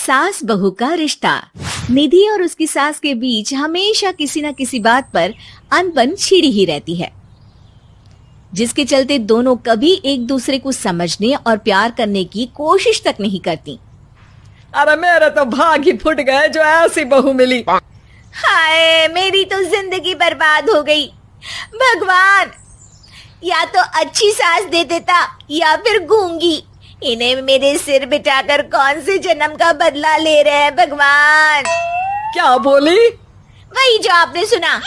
सास बहू का रिश्ता। निधि और उसकी सास के बीच हमेशा किसी न किसी बात पर अनबन छिड़ी ही रहती है, जिसके चलते दोनों कभी एक दूसरे को समझने और प्यार करने की कोशिश तक नहीं करती। अरे मेरे तो भाग ही फुट गए जो ऐसी बहू मिली। हाय, मेरी तो जिंदगी बर्बाद हो गई। भगवान, या तो अच्छी सास दे देता या फिर गूंगी। इन्हें मेरे सिर बिठाकर कौन से जन्म का बदला ले रहे हैं भगवान। क्या बोली? वही जो आपने सुना।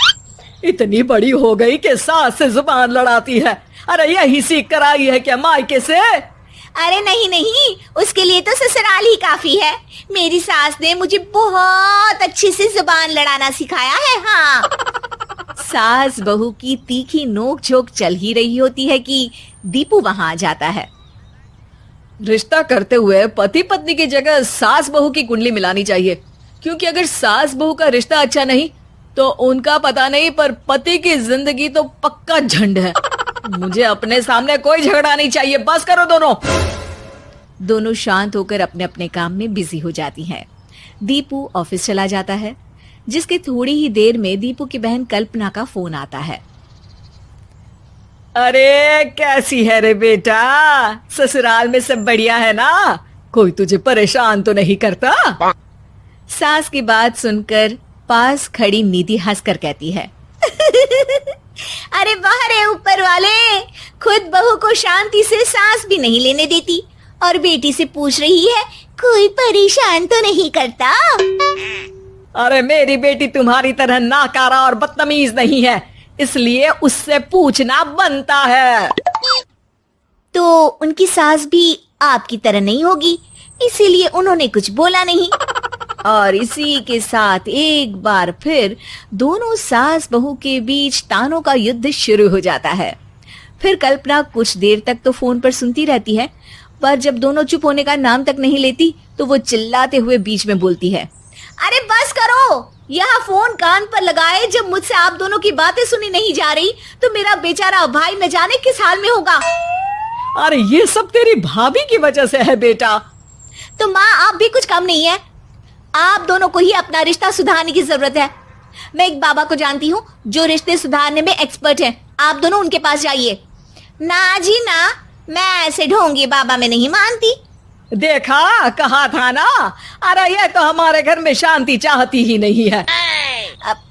इतनी बड़ी हो गई कि सास से जुबान लड़ाती है। अरे यही सीख कर आई है क्या मायके से? अरे नहीं नहीं, उसके लिए तो ससुराल ही काफी है। मेरी सास ने मुझे बहुत अच्छे से जुबान लड़ाना सिखाया है। हाँ। सास बहू की तीखी नोक झोंक चल ही रही होती है कि दीपू वहां आ जाता है। रिश्ता करते हुए पति पत्नी की जगह सास बहू की कुंडली मिलानी चाहिए, क्योंकि अगर सास बहू का रिश्ता अच्छा नहीं तो उनका पता नहीं, पर पति की जिंदगी तो पक्का झंड है। मुझे अपने सामने कोई झगड़ा नहीं चाहिए। बस करो दोनों। दोनों शांत होकर अपने अपने काम में बिजी हो जाती हैं। दीपू ऑफिस चला जाता है, जिसके थोड़ी ही देर में दीपू की बहन कल्पना का फोन आता है। अरे कैसी है रे बेटा? ससुराल में सब बढ़िया है ना? कोई तुझे परेशान तो नहीं करता? सास की बात सुनकर पास खड़ी निधि हंसकर कहती है, अरे वाह रे ऊपर वाले, खुद बहू को शांति से सांस भी नहीं लेने देती और बेटी से पूछ रही है कोई परेशान तो नहीं करता। अरे मेरी बेटी तुम्हारी तरह नाकारा और बदतमीज नहीं है, इसलिए उससे पूछना बनता है। तो उनकी सास भी आपकी तरह नहीं होगी, इसीलिए उन्होंने कुछ बोला नहीं। और इसी के साथ एक बार फिर दोनों सास बहू के बीच तानों का युद्ध शुरू हो जाता है। फिर कल्पना कुछ देर तक तो फोन पर सुनती रहती है, पर जब दोनों चुप होने का नाम तक नहीं लेती तो वो चिल्लाते हुए बीच में बोलती है, अरे बस करो, यहाँ फोन कान पर लगाए जब मुझसे आप दोनों की बातें सुनी नहीं जा रही तो मेरा बेचारा भाई न जाने किस हाल में होगा। अरे ये सब तेरी भाभी की वजह से है बेटा। तो माँ, आप भी कुछ कम नहीं है। आप दोनों को ही अपना रिश्ता सुधारने की जरूरत है। मैं एक बाबा को जानती हूँ जो रिश्ते सुधारने में एक्सपर्ट हैं। आप दोनों उनके पास जाइए। ना जी ना, मैं ऐसे ढोंगी बाबा में नहीं मानती। देखा, कहा था ना। अरे ये तो हमारे घर में शांति चाहती ही नहीं है।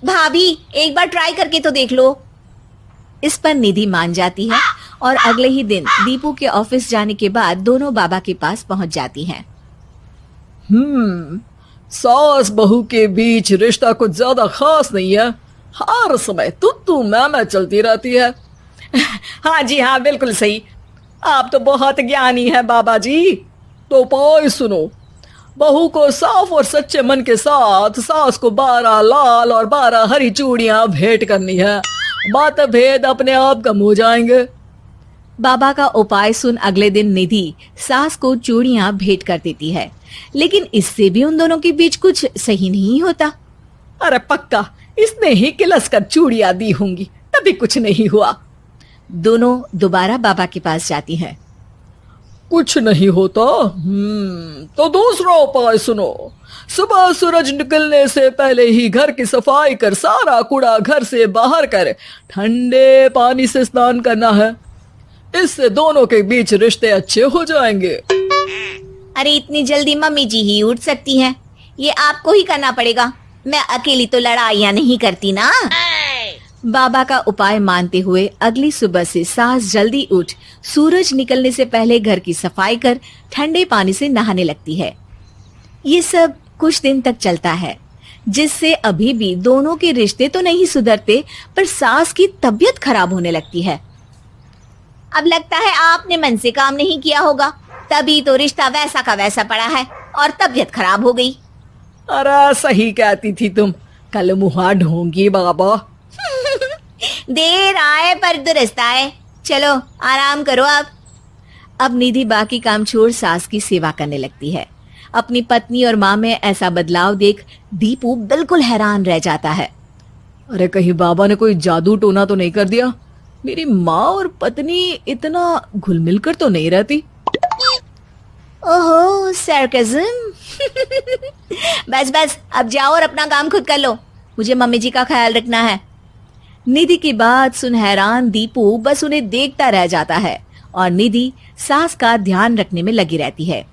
भाभी, एक बार ट्राई करके तो देख लो। इस पर निधि मान जाती है और अगले ही दिन दीपू के ऑफिस जाने के बाद दोनों बाबा के पास पहुंच जाती हैं। सास बहू के बीच रिश्ता कुछ ज्यादा खास नहीं है। हर समय तू मैं चलती रहती है। हाँ जी हाँ, बिल्कुल सही। आप तो बहुत ज्ञानी है बाबा जी। तो पाई सुनो, बहू को साफ और सच्चे मन के साथ सास को 12 लाल और 12 हरी चूड़ियां भेंट करनी है। बात भेद अपने आप कम हो जाएंगे। बाबा का उपाय सुन अगले दिन निधि सास को चूड़ियां भेंट कर देती है, लेकिन इससे भी उन दोनों के बीच कुछ सही नहीं होता। अरे पक्का इसने ही किलस कर चूड़ियां दी होंगी, तभी कुछ नहीं हुआ। दोनों दोबारा बाबा के पास जाती हैं। कुछ नहीं होता। तो दूसरा उपाय सुनो। सुबह सूरज निकलने से पहले ही घर की सफाई कर सारा कूड़ा घर से बाहर कर ठंडे पानी से स्नान करना है। इससे दोनों के बीच रिश्ते अच्छे हो जाएंगे। अरे इतनी जल्दी मम्मी जी ही उठ सकती हैं? ये आपको ही करना पड़ेगा। मैं अकेली तो लड़ाइयाँ नहीं करती ना। बाबा का उपाय मानते हुए अगली सुबह से सास जल्दी उठ सूरज निकलने से पहले घर की सफाई कर ठंडे पानी से नहाने लगती है। ये सब कुछ दिन तक चलता है, जिससे अभी भी दोनों के रिश्ते तो नहीं सुधरते, पर सास की तबीयत खराब होने लगती है। अब लगता है आपने मन से काम नहीं किया होगा, तभी तो रिश्ता वैसा का वैसा पड़ा है और तबीयत खराब हो गई। अरे सही कहती थी तुम, कल मुहा ढोंगी बाबा। देर आए पर दुरुस्त आए। चलो आराम करो अब निधि बाकी काम छोड़ सास की सेवा करने लगती है। अपनी पत्नी और माँ में ऐसा बदलाव देख दीपू बिल्कुल हैरान रह जाता है। अरे कहीं बाबा ने कोई जादू टोना तो नहीं कर दिया? मेरी माँ और पत्नी इतना घुल मिल कर तो नहीं रहती। ओहो, सरकाज़म। बस बस, अब जाओ और अपना काम खुद कर लो, मुझे मम्मी जी का ख्याल रखना है। निधि की बात सुन हैरान दीपू बस उन्हें देखता रह जाता है और निधि सास का ध्यान रखने में लगी रहती है।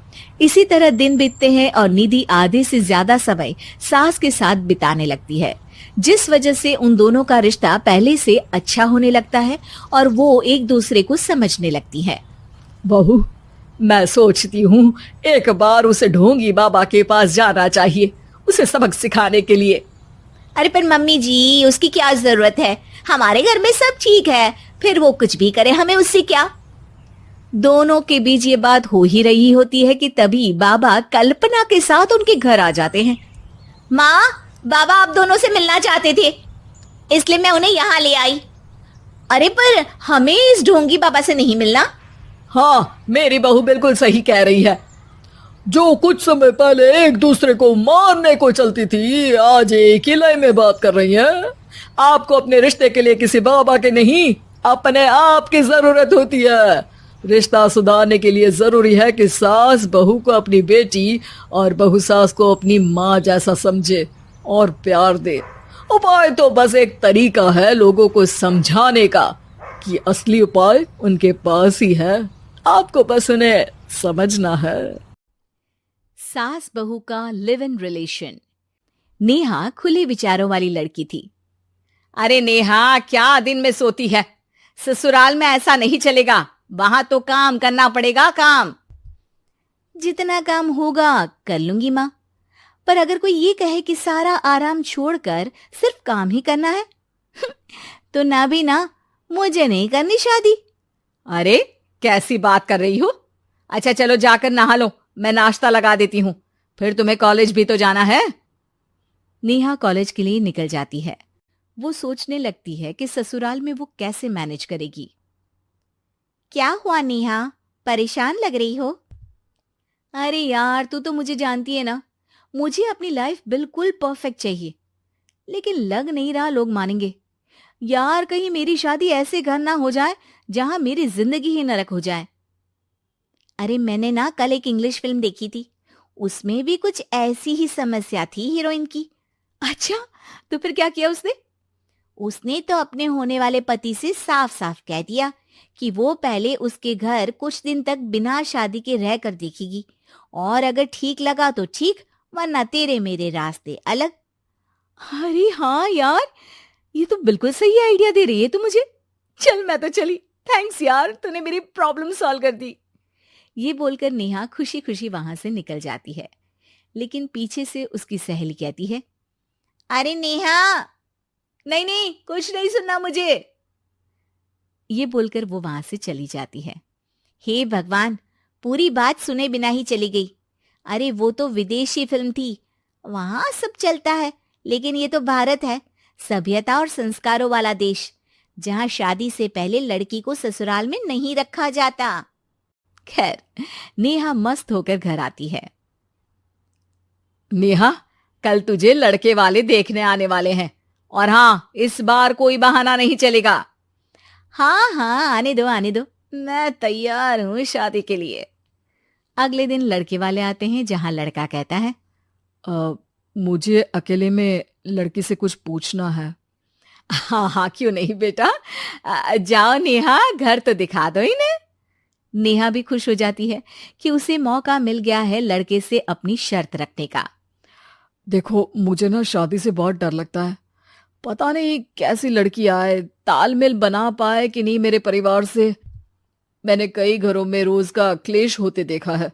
इसी तरह दिन बीतते हैं और निधि आधे से ज्यादा समय सास के साथ बिताने लगती है, जिस वजह से उन दोनों का रिश्ता पहले से अच्छा होने लगता है और वो एक दूसरे को समझने लगती है। बहू, मैं सोचती हूँ एक बार उसे ढोंगी बाबा के पास जाना चाहिए, उसे सबक सिखाने के लिए। अरे पर मम्मी जी, उसकी क्या जरूरत है, हमारे घर में सब ठीक है, फिर वो कुछ भी करे, हमें उससे क्या। दोनों के बीच ये बात हो ही रही होती है कि तभी बाबा कल्पना के साथ उनके घर आ जाते हैं। माँ, बाबा आप दोनों से मिलना चाहते थे, इसलिए मैं उन्हें यहाँ ले आई। अरे पर हमें इस ढोंगी बाबा से नहीं मिलना। हाँ, मेरी बहू बिल्कुल सही कह रही है। जो कुछ समय पहले एक दूसरे को मारने को चलती थी, आज एक ही लय में बात कर रही है। आपको अपने रिश्ते के लिए किसी बाबा के नहीं, अपने आप की जरूरत होती है। रिश्ता सुधारने के लिए जरूरी है कि सास बहू को अपनी बेटी और बहू सास को अपनी माँ जैसा समझे और प्यार दे। उपाय तो बस एक तरीका है लोगों को समझाने का कि असली उपाय उनके पास ही है, आपको बस उन्हें समझना है। सास बहू का लिव इन रिलेशन। नेहा खुले विचारों वाली लड़की थी। अरे नेहा, क्या दिन में सोती है, ससुराल में ऐसा नहीं चलेगा, वहां तो काम करना पड़ेगा। काम जितना काम होगा कर लूंगी माँ, पर अगर कोई ये कहे कि सारा आराम छोड़कर सिर्फ काम ही करना है तो ना भी ना, मुझे नहीं करनी शादी। अरे कैसी बात कर रही हो। अच्छा चलो जाकर नहा लो, मैं नाश्ता लगा देती हूँ, फिर तुम्हें कॉलेज भी तो जाना है। नेहा कॉलेज के लिए निकल जाती है। वो सोचने लगती है कि ससुराल में वो कैसे मैनेज करेगी। क्या हुआ नेहा, परेशान लग रही हो? अरे यार, तू तो मुझे जानती है ना, मुझे अपनी लाइफ बिल्कुल परफेक्ट चाहिए, लेकिन लग नहीं रहा लोग मानेंगे। यार कहीं मेरी शादी ऐसे घर ना हो जाए जहां मेरी जिंदगी ही नरक हो जाए। अरे मैंने ना कल एक इंग्लिश फिल्म देखी थी, उसमें भी कुछ ऐसी ही समस्या थी हीरोइन की। अच्छा, तो फिर क्या किया उसने? उसने तो अपने होने वाले पति से साफ साफ कह दिया कि वो पहले उसके घर कुछ दिन तक बिना शादी के रह कर देखेगी, और अगर ठीक लगा तो ठीक, वरना तेरे मेरे रास्ते अलग। अरे हाँ यार, ये तो बिल्कुल सही आइडिया दे रही है तू मुझे। चल मैं तो चली, थैंक्स यार, तूने मेरी प्रॉब्लम सॉल्व कर दी। ये बोलकर नेहा खुशी खुशी वहां से निकल जाती है, लेकिन पीछे से उसकी सहेली कहती है, अरे नेहा, नहीं नहीं, कुछ नहीं सुनना मुझे। ये बोलकर वो वहां से चली जाती है। हे भगवान, पूरी बात सुने बिना ही चली गई। अरे वो तो विदेशी फिल्म थी, वहां सब चलता है, लेकिन ये तो भारत है, सभ्यता और संस्कारों वाला देश, जहां शादी से पहले लड़की को ससुराल में नहीं रखा जाता। खैर, नेहा मस्त होकर घर आती है। नेहा, कल तुझे लड़के वाले देखने आने वाले हैं, और हाँ, इस बार कोई बहाना नहीं चलेगा। हाँ हाँ, आने दो आने दो, मैं तैयार हूं शादी के लिए। अगले दिन लड़के वाले आते हैं, जहां लड़का कहता है, मुझे अकेले में लड़की से कुछ पूछना है। हाँ हाँ, क्यों नहीं बेटा, जाओ नेहा, घर तो दिखा दो इन्हें। नेहा भी खुश हो जाती है कि उसे मौका मिल गया है लड़के से अपनी शर्त रखने का। देखो, मुझे ना शादी से बहुत डर लगता है, पता नहीं कैसी लड़की आए, तालमेल बना पाए कि नहीं मेरे परिवार से। मैंने कई घरों में रोज का क्लेश होते देखा है।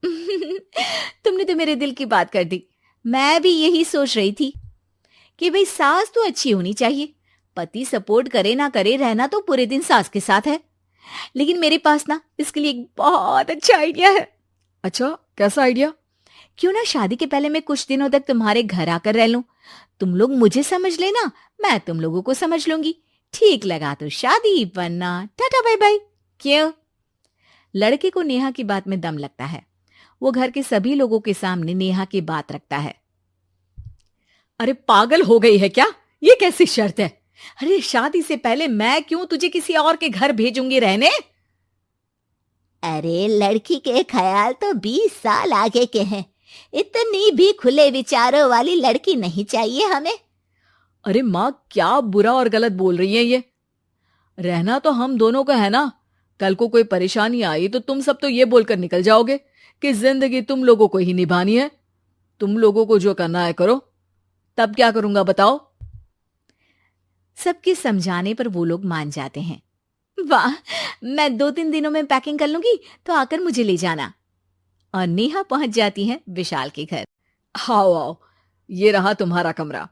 तुमने तो मेरे दिल की बात कर दी। मैं भी यही सोच रही थी कि भाई सास तो अच्छी होनी चाहिए, पति सपोर्ट करे ना करे, रहना तो पूरे दिन सास के साथ है। लेकिन मेरे पास ना इसके लिए एक बहुत अच्छा आइडिया है। अच्छा, कैसा आइडिया? क्यों ना शादी के पहले मैं कुछ दिनों तक तुम्हारे घर आकर रह लूं, तुम लोग मुझे समझ लेना, मैं तुम लोगों को समझ लूंगी, ठीक लगा तो शादी, वरना टाटा बाय बाय। क्यों? लड़के को नेहा की बात में दम लगता है। वो घर के सभी लोगों के सामने नेहा की बात रखता है। अरे पागल हो गई है क्या, ये कैसी शर्त है? अरे शादी से पहले मैं क्यों तुझे किसी और के घर भेजूंगी रहने? अरे लड़की के ख्याल तो 20 साल आगे के हैं, इतनी भी खुले विचारों वाली लड़की नहीं चाहिए हमें। अरे माँ, क्या बुरा और गलत बोल रही है ये? रहना तो हम दोनों का है ना। कल को कोई परेशानी आई तो तुम सब तो ये बोलकर निकल जाओगे कि जिंदगी तुम लोगों को ही निभानी है। तुम लोगों को जो करना है करो। तब क्या करूंगा बताओ? सबके समझाने पर वो लोग मान जाते हैं। वाह, मैं 2-3 दिनों में पैकिंग कर लूंगी, तो आकर मुझे ले जाना। और नेहा पहुंच जाती है विशाल के घर। आओ आओ, ये रहा तुम्हारा कमरा।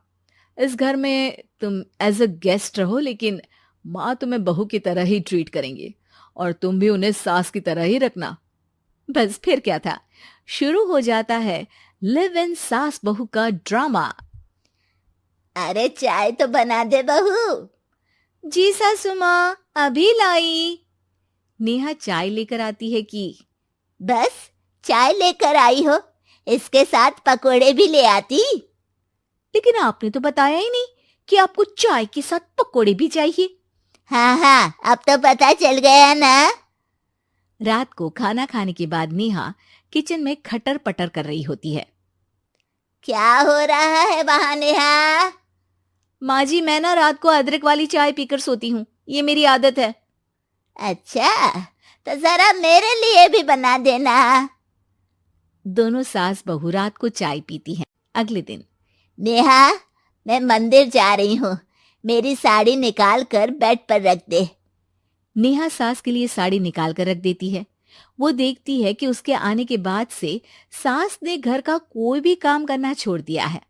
इस घर में तुम एज अ गेस्ट रहो, लेकिन माँ तुम्हें बहू की तरह ही ट्रीट करेंगी और तुम भी उन्हें सास की तरह ही रखना। बस फिर क्या था, शुरू हो जाता है लिव इन सास बहू का ड्रामा। अरे चाय तो बना दे बहू। जी सासू माँ, अभी लाई। नेहा चाय लेकर आती है कि बस चाय लेकर आई हो, इसके साथ पकोड़े भी ले आती। लेकिन आपने तो बताया ही नहीं कि आपको चाय के साथ पकोड़े भी चाहिए। हाँ हाँ, अब तो पता चल गया ना। रात को खाना खाने के बाद नेहा किचन में खटर पटर कर रही होती है। क्या हो रहा है वहां नेहा? माँ जी, मैं ना रात को अदरक वाली चाय पीकर सोती हूँ, ये मेरी आदत है। अच्छा, तो जरा मेरे लिए भी बना देना। दोनों सास बहू रात को चाय पीती हैं। अगले दिन, नेहा, मैं मंदिर जा रही हूँ, मेरी साड़ी निकाल कर बेड पर रख दे। नेहा सास के लिए साड़ी निकाल कर रख देती है। वो देखती है कि उसके आने के बाद से सास ने घर का कोई भी काम करना छोड़ दिया है।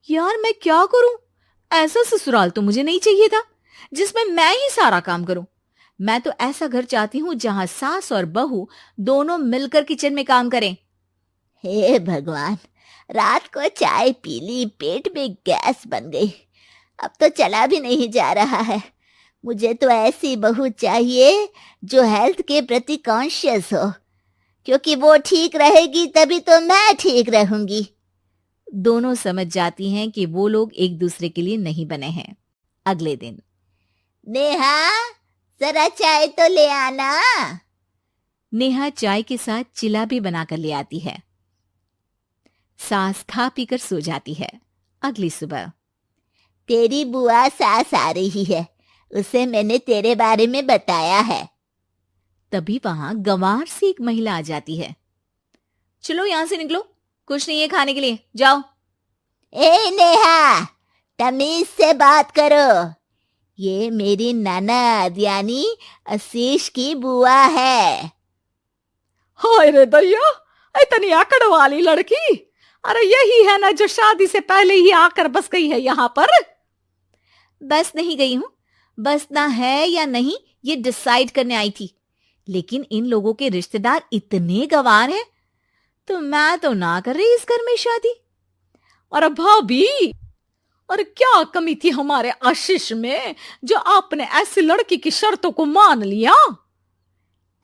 यार मैं क्या करूं? ऐसा ससुराल तो मुझे नहीं चाहिए था जिसमें मैं ही सारा काम करूं। मैं तो ऐसा घर चाहती हूं जहां सास और बहू दोनों मिलकर किचन में काम करें। हे भगवान, रात को चाय पी ली, पेट में गैस बन गई, अब तो चला भी नहीं जा रहा है। मुझे तो ऐसी बहू चाहिए जो हेल्थ के प्रति कॉन्शियस हो, क्योंकि वो ठीक रहेगी तभी तो मैं ठीक रहूंगी। दोनों समझ जाती हैं कि वो लोग एक दूसरे के लिए नहीं बने हैं। अगले दिन, नेहा, जरा चाय तो ले आना। नेहा चाय के साथ चिला भी बनाकर ले आती है। सास खा पीकर सो जाती है। अगली सुबह, तेरी बुआ सास आ रही है, उसे मैंने तेरे बारे में बताया है। तभी वहां गंवार से एक महिला आ जाती है। चलो यहां से निकलो, कुछ नहीं है खाने के लिए, जाओ। ए नेहा, तमीज से बात करो, ये मेरी ननद यानी आशीष की बुआ है। हाय रे दैया, इतनी आकड़ वाली लड़की! अरे यही है ना जो शादी से पहले ही आकर बस गई है यहाँ पर। बस नहीं गई हूं, बसना है या नहीं ये डिसाइड करने आई थी, लेकिन इन लोगों के रिश्तेदार इतने गंवार हैं तो मैं तो ना कर रही इस घर में शादी। और भाभी, और क्या कमी थी हमारे आशीष में जो आपने ऐसी लड़की की शर्तों को मान लिया?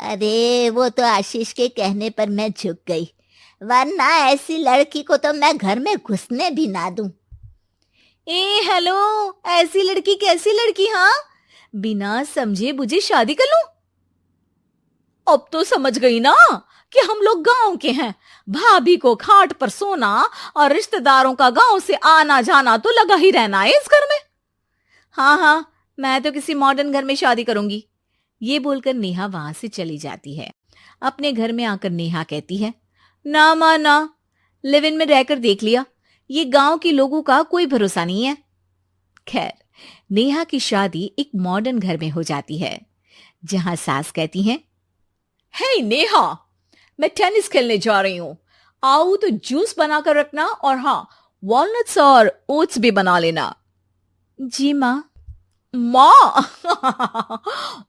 अरे वो तो आशीष के कहने पर मैं झुक गई, वरना ऐसी लड़की को तो मैं घर में घुसने भी ना दूं। ए हेलो, ऐसी लड़की कैसी लड़की? हाँ, बिना समझे बुझे शादी कर लूं? अब तो समझ गई ना कि हम लोग गांव के हैं। भाभी को खाट पर सोना और रिश्तेदारों का गांव से आना जाना तो लगा ही रहना है इस घर में। हाँ हाँ, मैं तो किसी मॉडर्न घर में शादी करूंगी। ये बोलकर नेहा वहां से चली जाती है। अपने घर में आकर नेहा कहती है, ना माँ ना, लिव इन में रहकर देख लिया, ये गांव के लोगों का कोई भरोसा नहीं है। खैर, नेहा की शादी एक मॉडर्न घर में हो जाती है, जहां सास कहती हैं, हे नेहा, मैं टेनिस खेलने जा रही हूं, आओ तो जूस बनाकर रखना, और हाँ, वॉलनट्स और ओट्स भी बना लेना। जी माँ। माँ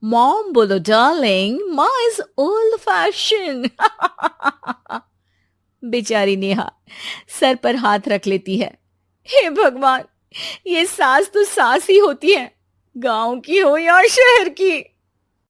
मॉम बोलो डार्लिंग, माँ इज ओल्ड फैशन। बेचारी नेहा सर पर हाथ रख लेती है। हे भगवान, ये सास तो सास ही होती है, गांव की हो या शहर की।